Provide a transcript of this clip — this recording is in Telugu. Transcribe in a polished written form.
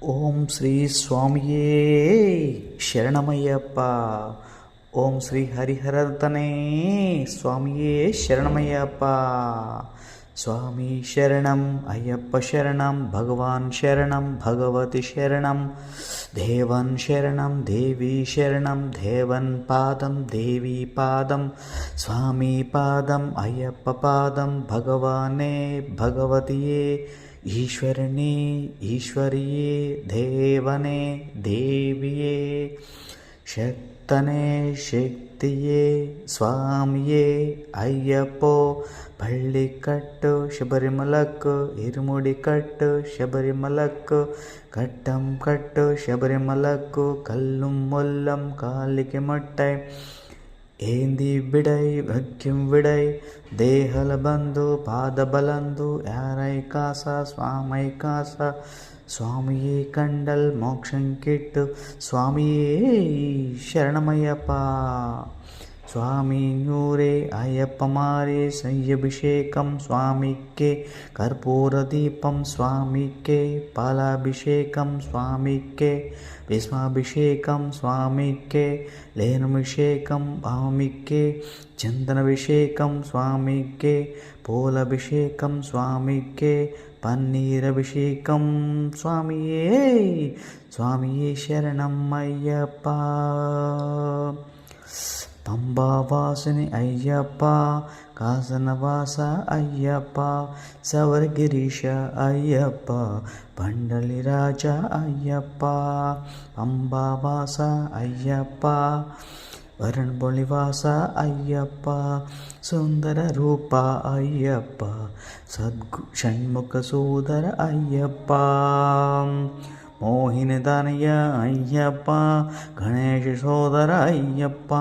ఓం శ్రీ స్వామియే శరణమయ్యప్ప. ఓం శ్రీ హరిహరతనే స్వామియే శరణమయ్యప్ప. స్వామి శరణం అయ్యప్ప శరణం, భగవాన్ శరణం భగవతి శరణం, దేవన్ శరణం దేవీ శరణం, దేవన్ పాదం దేవీ పాదం, స్వామి పాదం అయ్యప్ప పాదం, భగవానే భగవతియే ఈశ్వరనే ఈశ్వరియే, దేవనే దేవియే, శక్తనే శక్తియే, స్వామియే అయ్యప్పో. పள்ளிకట్టు శబరిమలకు, ఇరుముడి కట్టు శబరిమలకు, కట్టం కట్టు శబరిమలకు, కల్లుం మొల్లం కాలికి మట్టై, ఏంది విడై భక్యం విడై, దేహల బంధు పాదబలందు, యారై కాస స్వామై కాస, స్వామియే కండల్ మోక్షం కిట్టు, స్వామియే శరణమయ్యప్ప. స్వామి ఊరే అయ్యప్ప మారే సయ్యభిషేకం, స్వామికే కర్పూర దీపం, స్వామికే పాలాభిషేకం, స్వామికే భీష్మాభిషేకం, స్వామికే లేనభిషేకం, స్వామికే చందనాభిషేకం, స్వామికే పూలభిషేకం, స్వామికే పన్నీరభిషేకం, స్వామియే స్వామియే శరణం అయ్యప్ప. పంబావాసుని అయ్యప్ప, కాసనవాస అయ్యప్ప, సవర్గిరీష అయ్యప్ప, పండలి రాజా అయ్యప్ప, పంబావాస అయ్యప్ప, వరణబొళివాస అయ్యప్ప, సుందర రూప అయ్యప్ప, షణ్ముఖ సోదర అయ్యప్ప, మోహిని తనయ అయ్యప్ప, గణేష సోదర అయ్యప్ప,